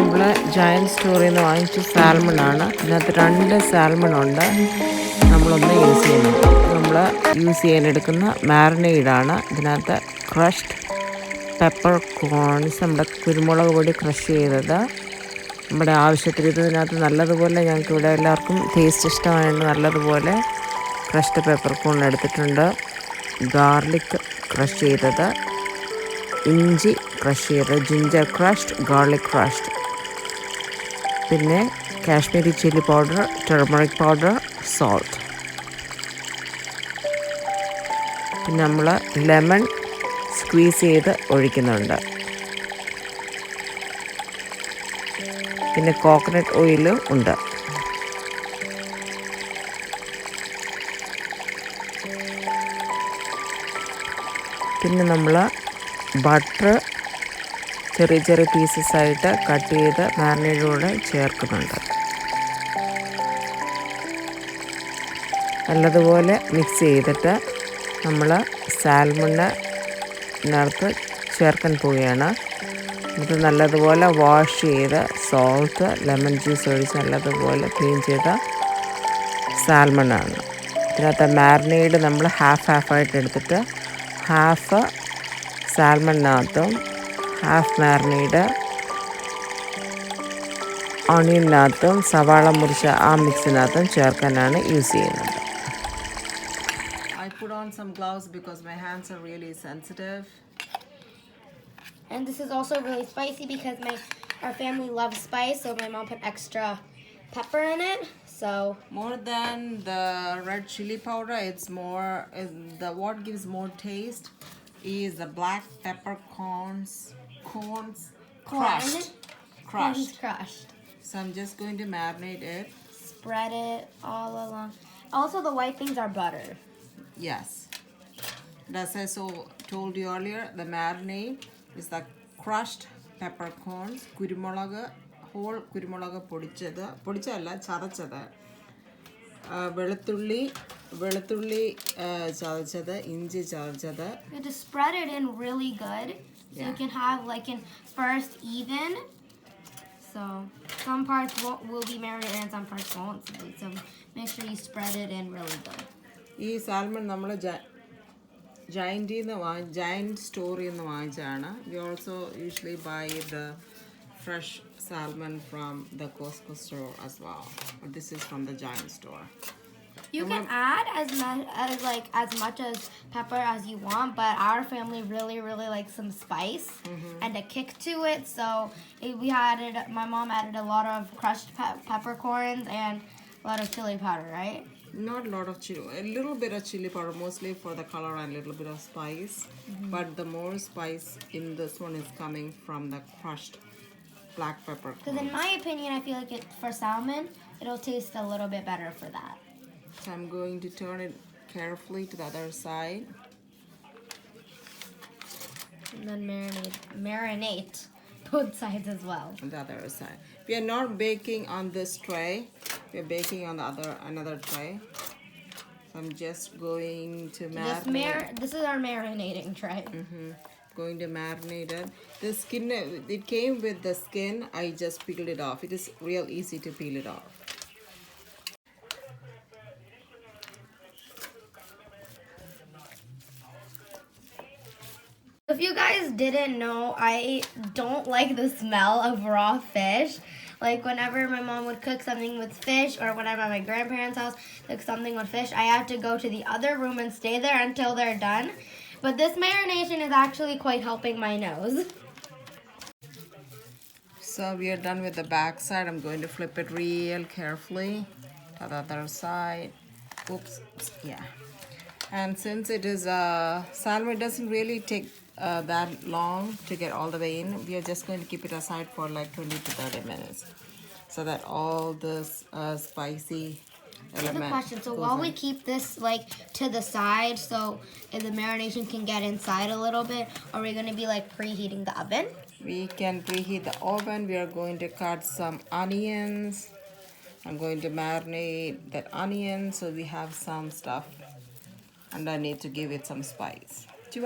നമ്മൾ ജയൻറ്റ് സ്റ്റോറിൽ നിന്ന് വാങ്ങിച്ച സാൽമണാണ്. ഇതിനകത്ത് 2 സാൽമണുണ്ട് നമ്മളൊന്ന് യൂസ് ചെയ്യുന്നത്. നമ്മൾ യൂസ് ചെയ്യാനെടുക്കുന്ന മാരിനേഡാണ്. ഇതിനകത്ത് ക്രഷ്ഡ് പെപ്പർ കോൺസ്, നമ്മുടെ കുരുമുളക് പൊടി ക്രഷ് ചെയ്തത്, നമ്മുടെ ആവശ്യത്തിന് ഇതിനകത്ത് നല്ലതുപോലെ ഞങ്ങൾക്ക് ഇവിടെ എല്ലാവർക്കും ടേസ്റ്റ് ഇഷ്ടമായതുകൊണ്ട് നല്ലതുപോലെ ക്രഷ്ഡ് പെപ്പർ കോൺ എടുത്തിട്ടുണ്ട്. ഗാർലിക് ക്രഷ് ചെയ്തത്, ഇഞ്ചി ക്രഷ് ചെയ്തത്, ജിഞ്ചർ ക്രഷ്ഡ്, ഗാർലിക് ക്രഷ്ഡ്, പിന്നെ Kashmiri chilli powder, turmeric powder, salt. പിന്നെ നമ്മൾ ലെമൺ സ്ക്വീസ് ചെയ്ത് ഒഴിക്കുന്നുണ്ട്. പിന്നെ കോക്കനട്ട് ഓയിലും ഉണ്ട്. പിന്നെ നമ്മൾ ബട്ടർ ചെറിയ ചെറിയ പീസസ് ആയിട്ട് കട്ട് ചെയ്ത് മാരിനേഡിലൂടെ ചേർക്കുന്നുണ്ട്. നല്ലതുപോലെ മിക്സ് ചെയ്തിട്ട് നമ്മൾ സാൽമണിനകത്ത് ചേർക്കാൻ പോവുകയാണ്. ഇത് നല്ലതുപോലെ വാഷ് ചെയ്ത് സോൾട്ട്, ലെമൺ ജ്യൂസ് ഒഴിച്ച് നല്ലതുപോലെ ക്ലീൻ ചെയ്ത സാൽമണാണ്. ഇതിനകത്ത് മാരിനേഡ് നമ്മൾ ഹാഫായിട്ട് എടുത്തിട്ട് ഹാഫ് സാൽമണിനകത്തും ഹാഫ് മാരിനേഡ് ഓണിയനകത്തും സവാള മുറിച്ച ആ മിക്സിനകത്തും ചേർക്കാനാണ് യൂസ് ചെയ്യുന്നത്. I put on some gloves because my hands are really sensitive. And this is also really spicy because our family loves spice, so my mom put extra pepper in it. So more than the red chili powder, it's more what gives more taste is the black pepper corns crushed. Corns crushed. So I'm just going to marinate it. Spread it all along. Also, the white things are butter. Yes. As I told you earlier, the marinade is the crushed peppercorns, whole കുരുമുളക് പൊടിച്ചതല്ല ചതച്ചത്, വെളുത്തുള്ളി ചതച്ചത്, ഇഞ്ചി ചതച്ചത്. You have to spread it in really good, so you can have like in first even. So some parts will be marinated and some parts won't. So make sure you spread it in really good. ഈ salmon നമ്മൾ Giant സ്റ്റോറിൽ നിന്ന് വാങ്ങിച്ചതാണ്. We also usually buy the fresh salmon from the Costco store as well. But this is from the Giant store. You can add as much as pepper as you want, but our family really likes some spice and a kick to it. So my mom added a lot of crushed peppercorns and a lot of chili powder, right? Not a lot of chili, a little bit of chili powder, mostly for the color and a little bit of spice. But the more spice in this one is coming from the crushed black pepper. Because in my opinion, I feel like for salmon, it'll taste a little bit better for that. So I'm going to turn it carefully to the other side. And then marinate both sides as well. On the other side. We are not baking on this tray. We are baking on the another tray. So I'm just going to marinate. This is our marinating tray. Going to marinate it. The skin, it came with the skin. I just peeled it off. It is real easy to peel it off. If you guys didn't know, I don't like the smell of raw fish. Like whenever my mom would cook something with fish, or when I'm at my grandparents' house, cook something with fish, I have to go to the other room and stay there until they're done. But this marination is actually quite helping my nose. So we are done with the back side. I'm going to flip it real carefully to the other side. Oops. Yeah. And since it is salmon, it doesn't really take that long to get all the way in. We are just going to keep it aside for like 20 to 30 minutes so that all this spicy element. I have a question. So while we keep this like to the side so the marination can get inside a little bit, are we going to be like preheating the oven? We can preheat the oven. We are going to cut some onions. I'm going to marinate that onion so we have some stuff underneath to give it some spice. Do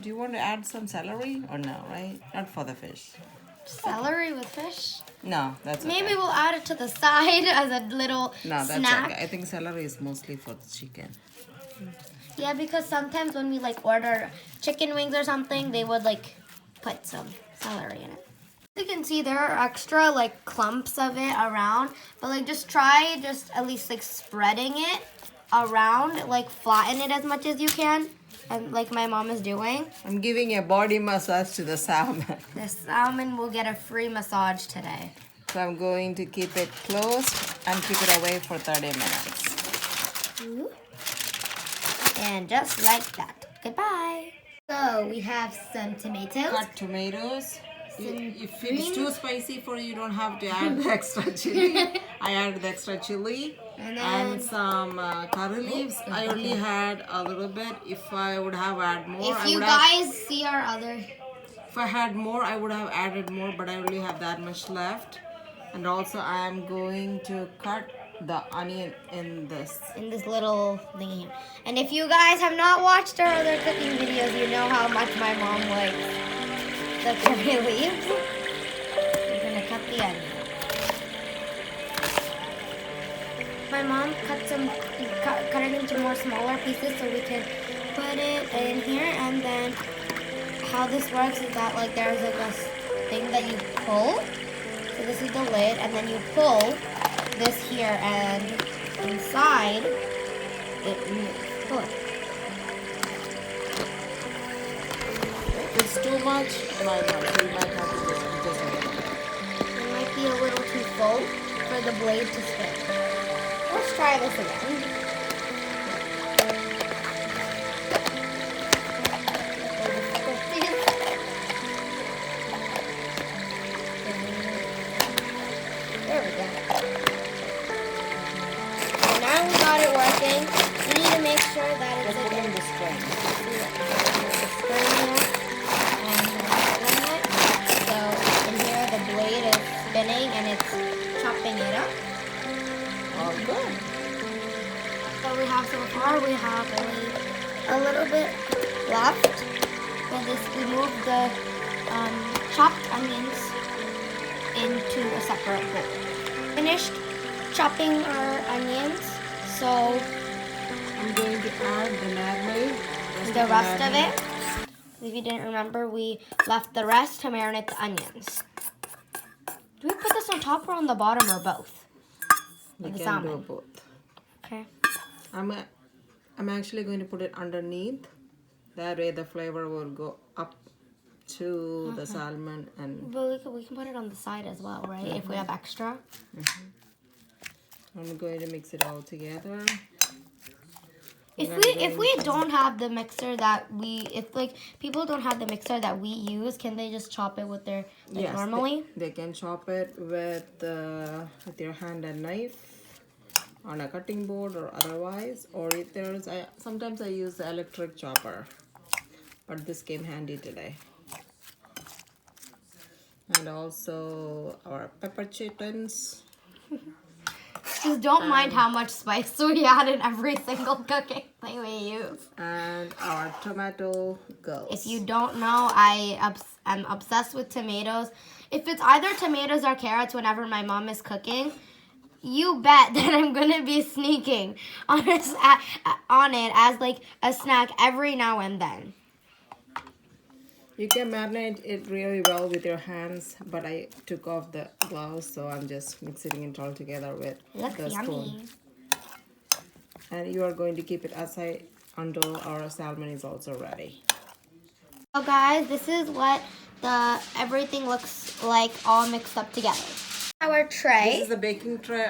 you want to add some celery or no, right? Not for the fish. Celery with fish? No, that's okay. Maybe we'll add it to the side as a little No, that's snack. okay. I think celery is mostly for the chicken. Yeah, because sometimes when we like order chicken wings or something, they would like put some celery in it. You can see there are extra like clumps of it around, but like just try at least like spreading it around, like flatten it as much as you can, and like my mom is doing. I'm giving a body massage to the salmon. The salmon will get a free massage today. So I'm going to keep it closed and keep it away for 30 minutes. And just like that. Goodbye. So we have some tomatoes. Cut tomatoes. If it's green- too spicy for you, you don't have to add the extra chili. I added the extra chili and some curry leaves. I only had a little bit. If I would have added more, If you guys see our other... If I had more, I would have added more, but I only have that much left. And also, I am going to cut the onion in this little thingy. And if you guys have not watched our other cooking videos, you know how much my mom likes the curry leaves. We're gonna cut the onion. My mom cut it into more smaller pieces so we can put it in here. And then how this works is that like there's like a thing that you pull. So this is the lid, and then you pull this here, and inside it moves. Pull it. If it's too much, you might have to just a little bit. It might be a little too full for the blade to spin. Let's try this again. There we go. So now we got it working. We need to make sure that it's Just put like in the string. So in here the blade is spinning and it's chopping it up. Oh, good. So we have so far we have only a little bit left. So we move the chopped onions into a separate bowl. Finished chopping our onions, so I'm going to add the marinade. the rest of it. If you didn't remember, we left the rest to marinate the onions. Do we put this on top or on the bottom or both? We The can salmon. do both. Okay. I'm actually going to put it underneath. That way the flavor will go up to the salmon and But we can put it on the side as well, right? If we have extra. I'm going to mix it all together. If we don't have the mixer that if like people don't have the mixer that we use, can they just chop it with their Yes, normally? they can chop it with your hand and knife on a cutting board or otherwise, or if there's sometimes I use the electric chopper, but this came handy today. And also our pepper chitlins. Just don't mind how much spice we add in every single cooking thing we use. And our tomato gulls. If you don't know, I'm obsessed with tomatoes. If it's either tomatoes or carrots whenever my mom is cooking, you bet that I'm going to be sneaking on it as like a snack every now and then. You can marinate it really well with your hands, but I took off the gloves, so I'm just mixing it all together with the spoon. And you are going to keep it aside until our salmon is also ready. So guys, this is what everything looks like all mixed up together. Our tray. This is the baking tray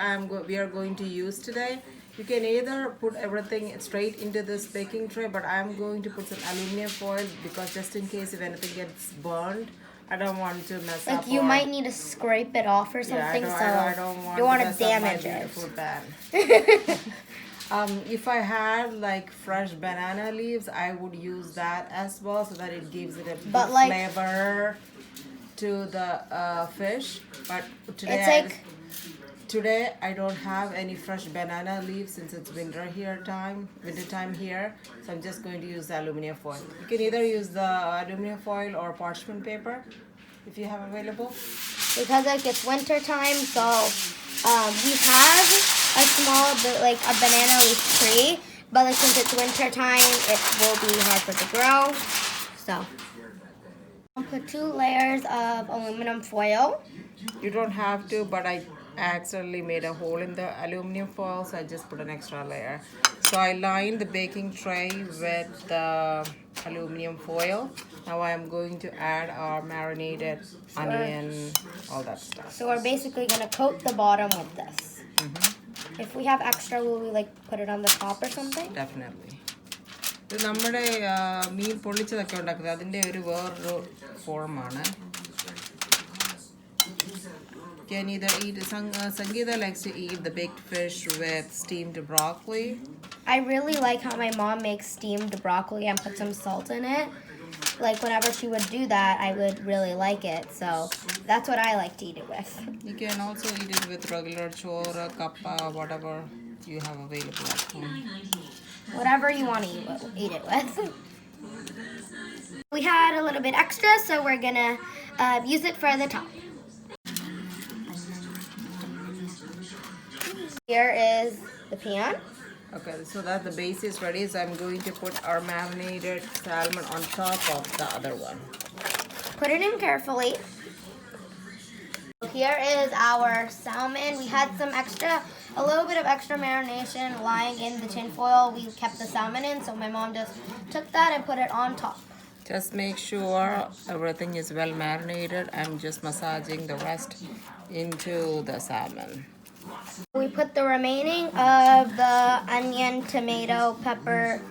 we are going to use today. You can either put everything straight into this baking tray, but I'm going to put some aluminum foil because just in case if anything gets burned, I don't want to mess up. Like you might need to scrape it off or something, I don't want to damage it. If I had like fresh banana leaves, I would use that as well so that it gives it a good flavor to the fish. But today I don't have any fresh banana leaves since it's winter time here, so I'm just going to use the aluminum foil. You can either use the aluminum foil or parchment paper. if you have available? Because like it's winter time, so we have a small like a banana leaf tree, but like since it's winter time, it will be hard for it to grow. So I'll put 2 layers of aluminum foil. You don't have to, but I accidentally made a hole in the aluminum foil, so I just put an extra layer. So I lined the baking tray with the aluminum foil. Now I am going to add our marinated onion, all that stuff. So we're basically gonna coat the bottom with this. If we have extra, will we like put it on the top or something? Definitely. ഇത് നമ്മുടെ മീൻ പൊള്ളിച്ചതൊക്കെ ഉണ്ടാക്കുന്നത് അതിൻ്റെ ഒരു വേറൊരു ഫോമാണ്. Can either eat. Sangeetha likes to eat the baked fish with steamed broccoli. I really like how my mom makes steamed broccoli and put some salt in it. Like whenever she would do that, I would really like it. So that's what I like to eat it with. You can also eat it with regular chora, kappa, whatever you have available at home. Whatever you want to eat it with. We had a little bit extra, so we're gonna use it for the top. Here is the pan. Okay, so that the base is ready, so I'm going to put our marinated salmon on top of the other one. Put it in carefully. Here is our salmon. We had a little bit of extra marination lying in the tin foil. We kept the salmon in, so my mom just took that and put it on top. Just make sure everything is well marinated. I'm just massaging the rest into the salmon. We put the remaining of the onion, tomato, pepper,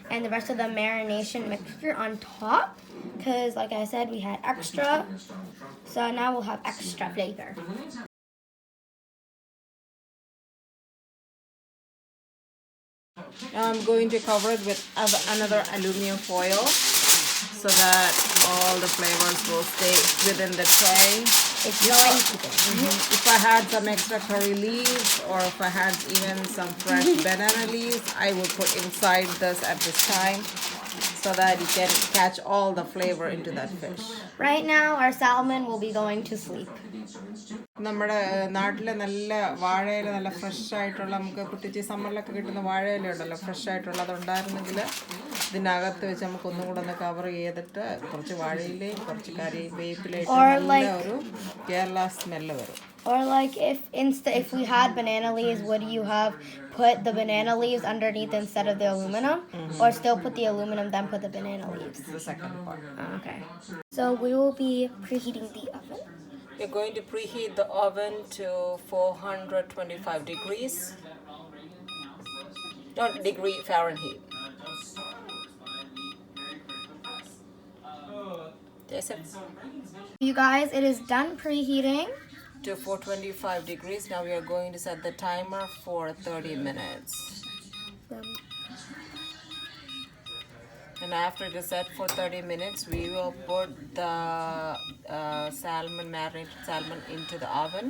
and the rest of the marination mixture on top because, like I said, we had extra. So now we'll have extra flavor. Now I'm going to cover it with another aluminum foil so that all the flavors will stay within the tray. It's going to be. If I had some extra curry leaves or if I had even some fresh banana leaves, I would put inside this at this time so that you can catch all the flavor into that fish. Right now, our salmon will be going to sleep. നമ്മുടെ നാട്ടിലെ നല്ല വാഴയില നല്ല fresh ആയിട്ടുള്ള നമുക്ക് പ്രത്യേകിച്ച് സമ്മറിലൊക്കെ കിട്ടുന്ന വാഴയില ഉണ്ടല്ലോ ഫ്രഷ് ആയിട്ടുള്ള അതുണ്ടായിരുന്നെങ്കിൽ ഇതിനകത്ത് വെച്ച് നമുക്ക് ഒന്നും കൂടെ ഒന്ന് കവർ ചെയ്തിട്ട് കുറച്ച് വാഴയിലയും കുറച്ച് കറിയും വേപ്പിലായിട്ട് നല്ല ഒരു കേരള സ്മെല്ല് വരും. Or like if we had banana leaves, would you have put the banana leaves underneath instead of the aluminum? Or still put the aluminum then put the banana leaves? The second part. Okay. So we will be preheating the oven. You're going to preheat the oven to 425 degrees. Not degree Fahrenheit. Yes, You guys, it is done preheating. To 425 degrees. Now we are going to set the timer for 30 minutes. And after it is set for 30 minutes, we will put the marinated salmon into the oven.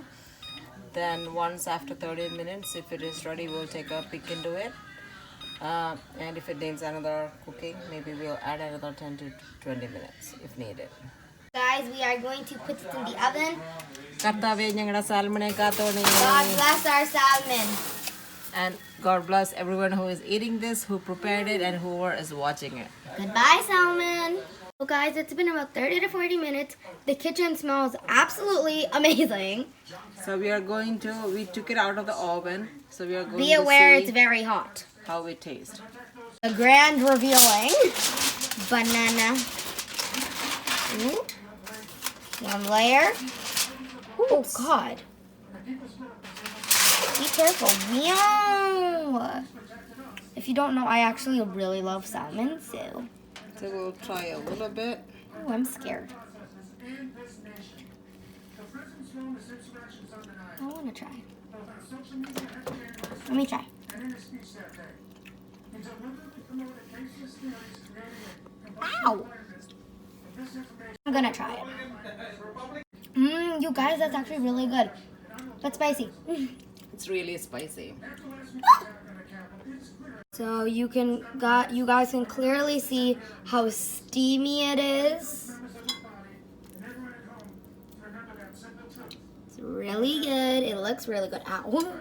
Then once after 30 minutes, if it is ready, we'll take a peek into it. And if it needs another cooking, maybe we'll add another 10 to 20 minutes if needed. Guys, we are going to put it in the oven. God bless our salmon. And God bless everyone who is eating this, who prepared it, and who is watching it. Goodbye, salmon. Well, guys, it's been about 30 to 40 minutes. The kitchen smells absolutely amazing. So we took it out of the oven. So we are going Be to aware see it's very hot. how it tastes. The grand revealing. Banana. Ooh. One layer. Oh, God. Be careful. Meow. If you don't know, I actually really love salmon, so we'll try a little bit. Oh, I'm scared. I want to try. Let me try. Ow! I'm gonna try it. You guys, that's actually really good. But spicy. It's really spicy. So you guys can clearly see how steamy it is. really good. It looks really good. Ow.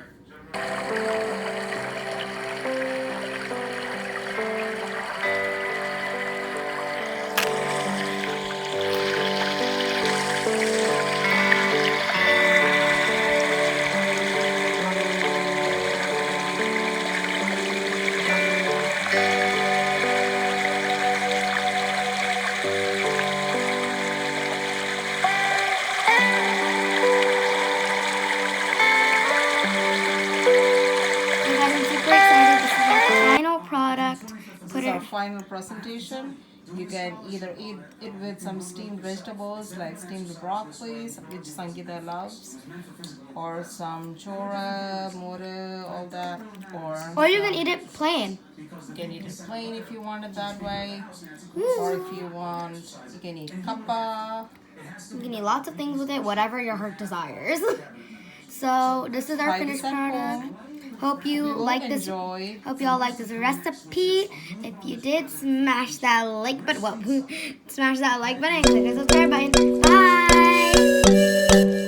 Product. This is our final presentation. You can either eat it with some steamed vegetables like steamed broccoli, which Sangeetha loves, or some chora, more, all that, Or you can eat it plain. You can eat it plain if you want it that way, or if you want, you can eat kappa. You can eat lots of things with it, whatever your heart desires. So this is our finished product. Hope you like this. Hope you all like this recipe. If you did, smash that like button. Well, smash that like button and click the subscribe button. Bye.